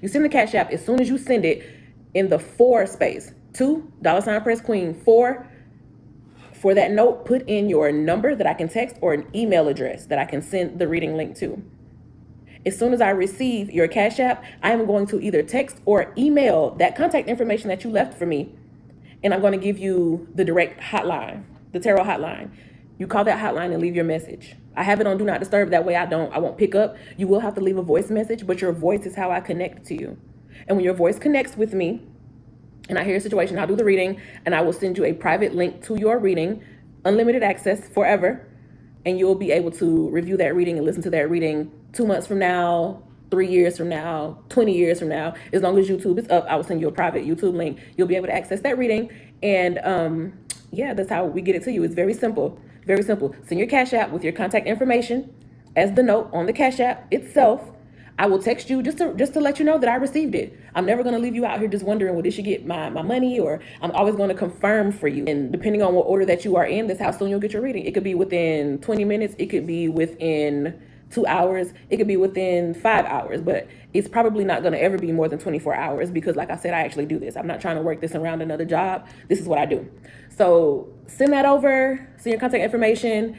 You send the Cash App. As soon as you send it, in the for space, $2 PressQueen, for that note, put in your number that I can text or an email address that I can send the reading link to. As soon as I receive your Cash App, I am going to either text or email that contact information that you left for me, and I'm going to give you the direct hotline, the tarot hotline. You call that hotline and leave your message. I have it on Do Not Disturb. That way I won't pick up. You will have to leave a voice message, but your voice is how I connect to you. And when your voice connects with me and I hear a situation, I'll do the reading and I will send you a private link to your reading, unlimited access forever. And you'll be able to review that reading and listen to that reading 2 months from now, 3 years from now, 20 years from now. As long as YouTube is up, I will send you a private YouTube link. You'll be able to access that reading. And yeah, that's how we get it to you. It's very simple. Very simple. Send your Cash App with your contact information as the note on the Cash App itself. I will text you just to let you know that I received it. I'm never going to leave you out here just wondering, well, did she get my money? Or I'm always going to confirm for you. And depending on what order that you are in, that's how soon you'll get your reading. It could be within 20 minutes. It could be within 2 hours. It could be within 5 hours. But it's probably not going to ever be more than 24 hours because, like I said, I actually do this. I'm not trying to work this around another job. This is what I do. So send that over. Send your contact information.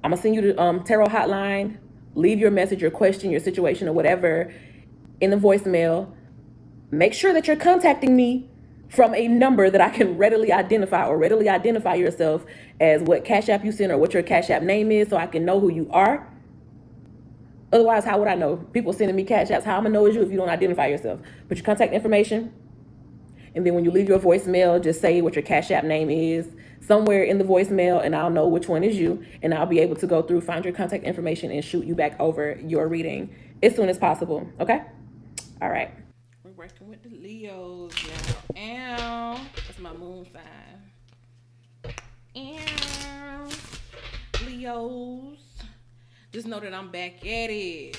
I'm going to send you the tarot hotline. Leave your message, your question, your situation, or whatever in the voicemail. Make sure that you're contacting me from a number that I can readily identify, or readily identify yourself as what Cash App you send or what your Cash App name is, so I can know who you are. Otherwise, how would I know? People sending me Cash Apps, how I'm gonna know is you if you don't identify yourself? Put your contact information, and then when you leave your voicemail, just say what your Cash App name is somewhere in the voicemail, and I'll know which one is you, and I'll be able to go through, find your contact information, and shoot you back over your reading as soon as possible. Okay? All right. We're working with the Leos now. Ow. That's my moon sign. Ow. Leos. Just know that I'm back at it.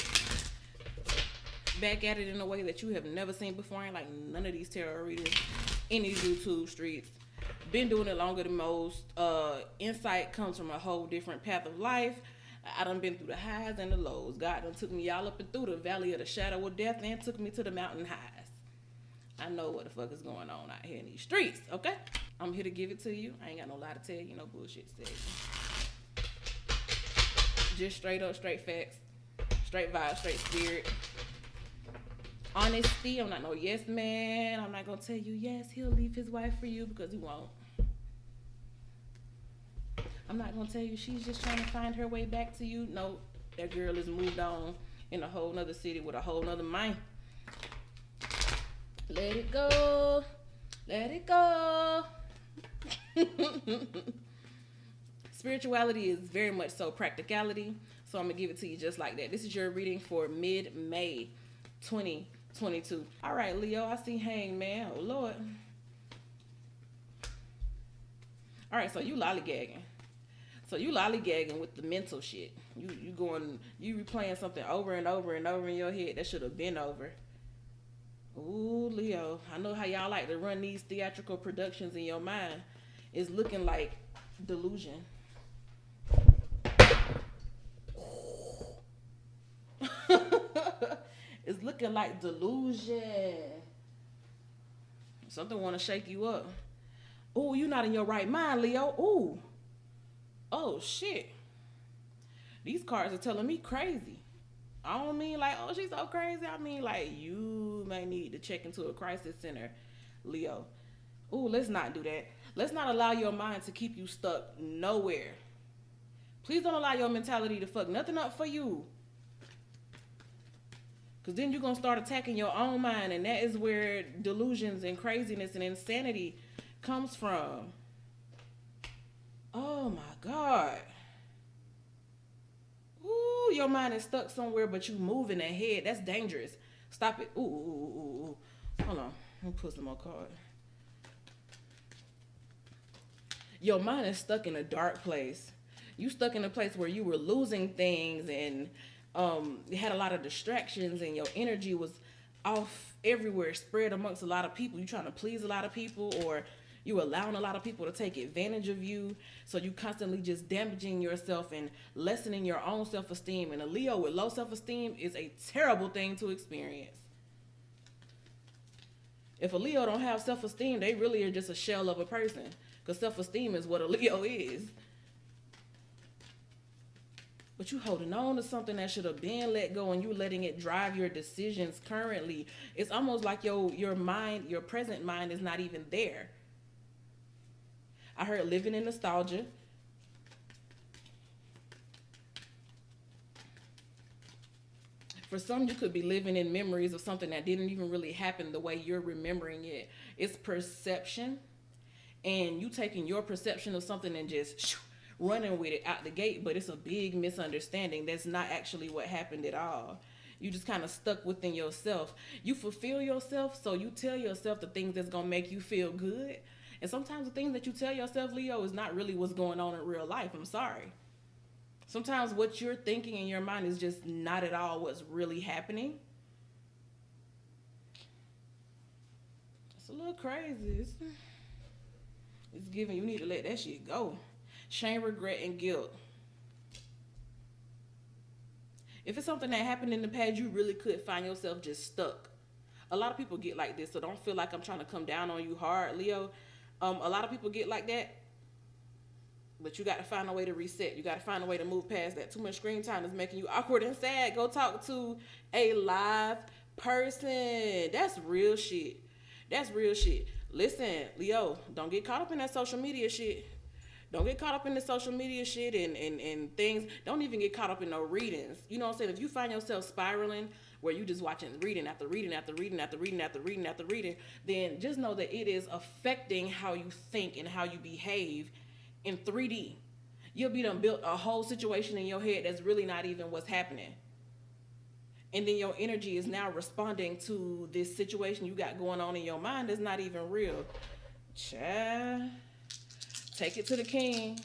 Back at it in a way that you have never seen before. I ain't like none of these tarot readers in these YouTube streets. Been doing it longer than most. Insight comes from a whole different path of life. I done been through the highs and the lows. God done took me all up and through the valley of the shadow of death and took me to the mountain highs. I know what the fuck is going on out here in these streets, okay? I'm here to give it to you. I ain't got no lie to tell you, no bullshit to tell you. Just straight up, straight facts, straight vibe, straight spirit. Honesty, I'm not no yes man. I'm not gonna tell you yes, he'll leave his wife for you, because he won't. I'm not gonna tell you she's just trying to find her way back to you. No, that girl has moved on in a whole nother city with a whole nother mind. Let it go. Let it go. Spirituality is very much so practicality. So I'm gonna give it to you just like that. This is your reading for mid-May 2022. All right, Leo, I see Hangman. Oh, Lord. All right, so you lollygagging. So you lollygagging with the mental shit. You replaying something over and over and over in your head that should have been over. Ooh, Leo, I know how y'all like to run these theatrical productions in your mind. It's looking like delusion. It's looking like delusion. Something want to shake you up. Ooh, you not in your right mind, Leo. Ooh. Oh, shit. These cards are telling me crazy. I don't mean like, oh, she's so crazy. I mean like, you may need to check into a crisis center, Leo. Ooh, let's not do that. Let's not allow your mind to keep you stuck nowhere. Please don't allow your mentality to fuck nothing up for you. Because then you're going to start attacking your own mind, and that is where delusions and craziness and insanity comes from. Oh, my God. Ooh, your mind is stuck somewhere, but you moving ahead. That's dangerous. Stop it. Ooh. Hold on. Let me put some more cards. Your mind is stuck in a dark place. You stuck in a place where you were losing things, and you had a lot of distractions, and your energy was off everywhere, spread amongst a lot of people. You trying to please a lot of people, or you allowing a lot of people to take advantage of you. So you constantly just damaging yourself and lessening your own self-esteem. And a Leo with low self-esteem is a terrible thing to experience. If a Leo don't have self-esteem, they really are just a shell of a person. Because self-esteem is what a Leo is. But you holding on to something that should have been let go, and you letting it drive your decisions currently. It's almost like your mind, your present mind is not even there. I heard living in nostalgia. For some, you could be living in memories of something that didn't even really happen the way you're remembering it. It's perception, and you taking your perception of something and just running with it out the gate, but it's a big misunderstanding. That's not actually what happened at all. You just kind of stuck within yourself. You fulfill yourself, so you tell yourself the things that's gonna make you feel good. And sometimes the things that you tell yourself, Leo, is not really what's going on in real life. I'm sorry. Sometimes what you're thinking in your mind is just not at all what's really happening. It's a little crazy. It's giving, you need to let that shit go. Shame, regret, and guilt. If it's something that happened in the past, you really could find yourself just stuck. A lot of people get like this, so don't feel like I'm trying to come down on you hard, Leo. A lot of people get like that, but you got to find a way to reset. You got to find a way to move past that. Too much screen time is making you awkward and sad. Go talk to a live person. That's real shit. That's real shit. Listen, Leo, don't get caught up in that social media shit. Don't get caught up in the social media shit and things. Don't even get caught up in no readings. You know what I'm saying? If you find yourself spiraling where you just watching reading after reading after reading after reading after reading after reading, then just know that it is affecting how you think and how you behave in 3D. You'll be done built a whole situation in your head that's really not even what's happening. And then your energy is now responding to this situation you got going on in your mind that's not even real. Child. Take it to the king.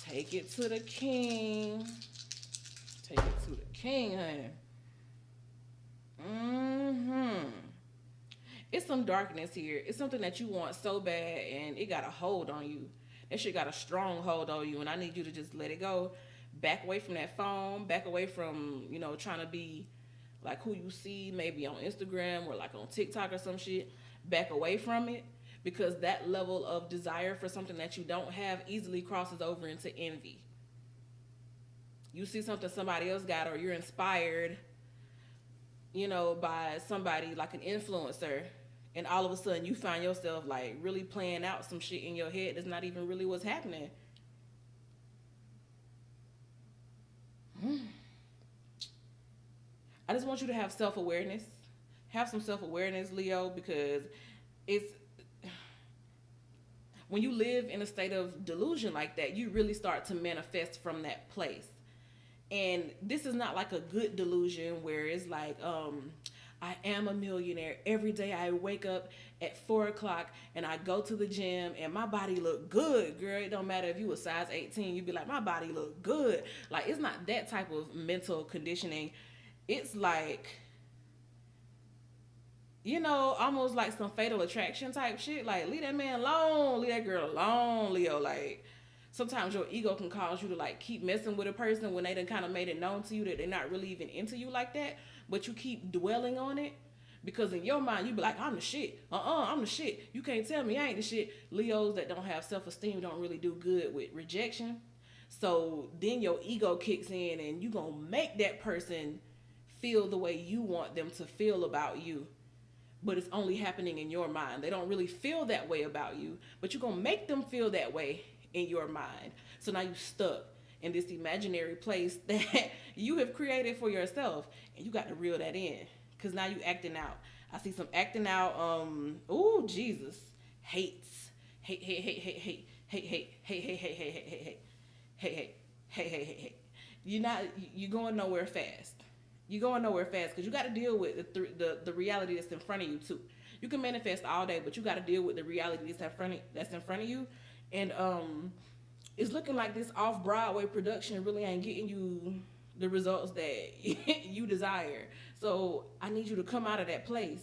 Take it to the king. Take it to the king, honey. It's some darkness here. It's something that you want so bad, and it got a hold on you. That shit got a strong hold on you, and I need you to just let it go. Back away from that phone. Back away from, trying to be like who you see maybe on Instagram or like on TikTok or some shit. Back away from it, because that level of desire for something that you don't have easily crosses over into envy. You see something somebody else got, or you're inspired, by somebody like an influencer, and all of a sudden you find yourself like really playing out some shit in your head that's not even really what's happening. I just want you to have self-awareness. Have some self-awareness, Leo, because it's when you live in a state of delusion like that, you really start to manifest from that place. And this is not like a good delusion where it's like, I am a millionaire. Every day I wake up at 4:00 and I go to the gym and my body look good, girl. It don't matter if you a size 18, you'd be like, my body look good. Like, it's not that type of mental conditioning. It's like, almost like some fatal attraction type shit. Like, leave that man alone, leave that girl alone, Leo. Like, sometimes your ego can cause you to like keep messing with a person when they done kind of made it known to you that they're not really even into you like that, but you keep dwelling on it because in your mind you be like, I'm the shit. I'm the shit. You can't tell me I ain't the shit. Leos that don't have self-esteem don't really do good with rejection. So then your ego kicks in and you gonna make that person feel the way you want them to feel about you. But it's only happening in your mind. They don't really feel that way about you, but you're gonna make them feel that way in your mind. So now you're stuck in this imaginary place that you have created for yourself, and you got to reel that in, because now you acting out. I see some acting out. Oh Jesus, hates, hate. You're going nowhere fast. You're going nowhere fast because you got to deal with the reality that's in front of you too. You can manifest all day, but you got to deal with the reality that's in front of you. And it's looking like this off-Broadway production really ain't getting you the results that you desire. So I need you to come out of that place.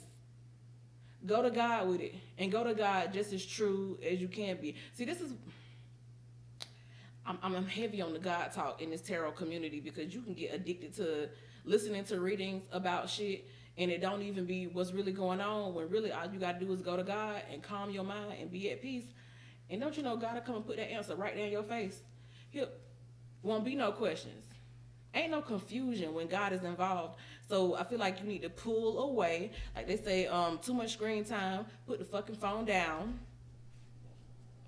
Go to God with it. And go to God just as true as you can be. See, this is... I'm heavy on the God talk in this tarot community because you can get addicted to listening to readings about shit and it don't even be what's really going on, when really all you got to do is go to God and calm your mind and be at peace. And don't you know God will come and put that answer right there in your face? Here won't be no questions. Ain't no confusion when God is involved. So I feel like you need to pull away. Like they say, too much screen time, put the fucking phone down.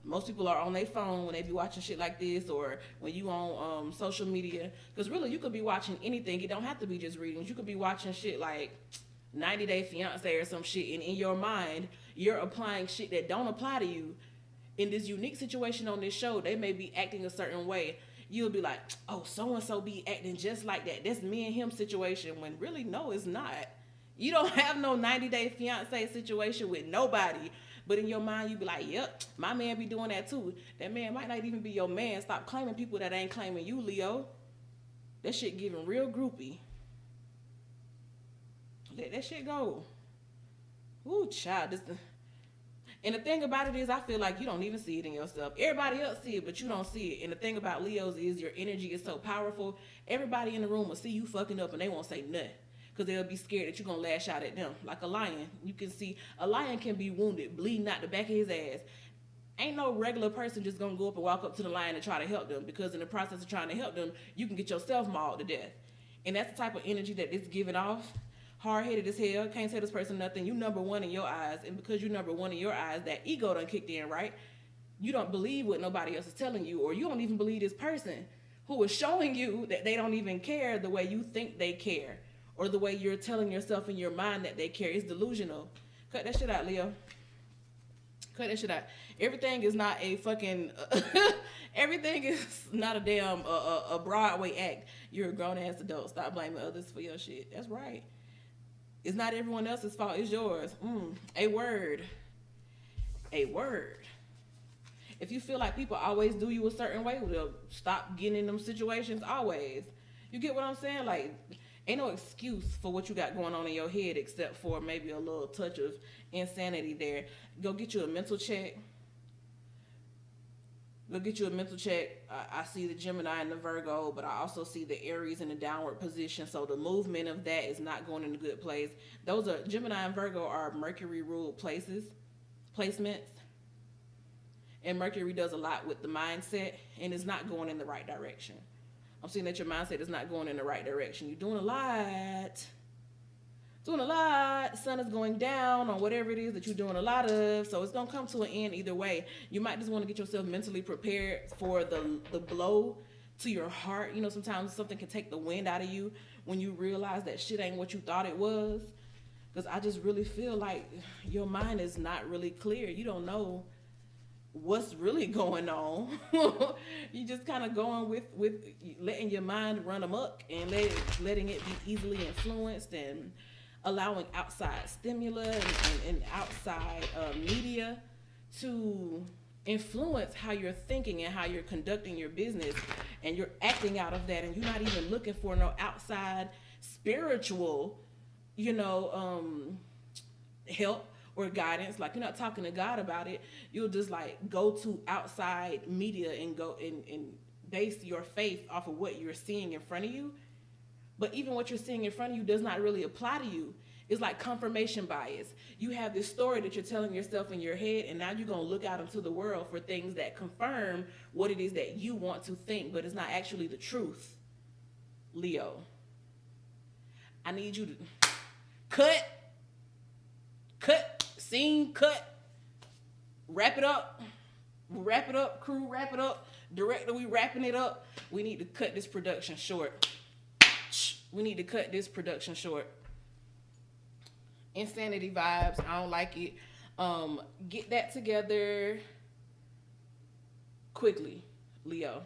Most people are on their phone when they be watching shit like this, or when you on social media. Because really, you could be watching anything. It don't have to be just readings. You could be watching shit like 90 Day Fiance or some shit, and in your mind, you're applying shit that don't apply to you. In this unique situation on this show, they may be acting a certain way. You'll be like, oh, so-and-so be acting just like that. That's me and him situation. When really, no, it's not. You don't have no 90 Day Fiance situation with nobody. But in your mind, you be like, yep, my man be doing that too. That man might not even be your man. Stop claiming people that ain't claiming you, Leo. That shit giving real groupie. Let that shit go. Ooh, child. And the thing about it is, I feel like you don't even see it in yourself. Everybody else see it, but you don't see it. And the thing about Leos is your energy is so powerful. Everybody in the room will see you fucking up and they won't say nothing. Because they'll be scared that you're going to lash out at them. Like a lion. You can see a lion can be wounded, bleeding out the back of his ass. Ain't no regular person just going to go up and walk up to the lion and try to help them. Because in the process of trying to help them, you can get yourself mauled to death. And that's the type of energy that it's giving off. Hard-headed as hell, can't tell this person nothing. You number one in your eyes. And because you number one in your eyes, that ego done kicked in, right? You don't believe what nobody else is telling you. Or you don't even believe this person who is showing you that they don't even care the way you think they care. Or the way you're telling yourself in your mind that they care. Is delusional. Cut that shit out, Leo. Cut that shit out. Everything is not a fucking... everything is not a damn a Broadway act. You're a grown-ass adult. Stop blaming others for your shit. That's right. It's not everyone else's fault. It's yours. A word. A word. If you feel like people always do you a certain way, well, stop getting in them situations always. You get what I'm saying? Like... Ain't no excuse for what you got going on in your head except for maybe a little touch of insanity there. Go get you a mental check. Go get you a mental check. I see the Gemini and the Virgo, but I also see the Aries in the downward position. So the movement of that is not going in a good place. Those are Gemini and Virgo are Mercury ruled placements. And Mercury does a lot with the mindset and it's not going in the right direction. I'm seeing that your mindset is not going in the right direction. You're doing a lot. The sun is going down on whatever it is that you're doing a lot of. So it's going to come to an end either way. You might just want to get yourself mentally prepared for the blow to your heart. You know, sometimes something can take the wind out of you when you realize that shit ain't what you thought it was. Because I just really feel like your mind is not really clear. You don't know what's really going on. You just kind of going with letting your mind run amok and letting it be easily influenced and allowing outside stimuli and outside media to influence how you're thinking and how you're conducting your business, and you're acting out of that, and you're not even looking for no outside spiritual, help or guidance. Like, you're not talking to God about it. You'll just like go to outside media and go and base your faith off of what you're seeing in front of you. But even what you're seeing in front of you does not really apply to you. It's like confirmation bias. You have this story that you're telling yourself in your head, and now you're going to look out into the world for things that confirm what it is that you want to think, but it's not actually the truth. Leo, I need you to cut, scene, cut, wrap it up, crew, wrap it up, director, we wrapping it up. We need to cut this production short. Insanity vibes, I don't like it. Get that together quickly, Leo.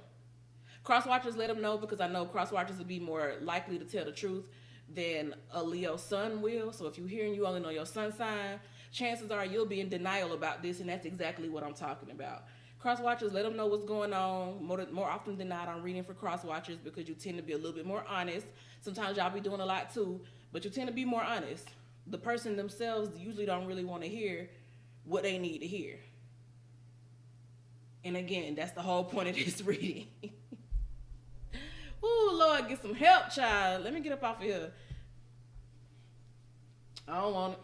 Cross watchers, let them know, because I know cross watchers will be more likely to tell the truth than a Leo sun will. So if you're hearing you only know your sun sign, chances are you'll be in denial about this, and that's exactly what I'm talking about. Cross watchers, let them know what's going on. More often than not, I'm reading for cross watchers because you tend to be a little bit more honest. Sometimes y'all be doing a lot too, but you tend to be more honest. The person themselves usually don't really want to hear what they need to hear. And again, that's the whole point of this reading. Ooh, Lord, get some help, child. Let me get up off of here. I don't want it.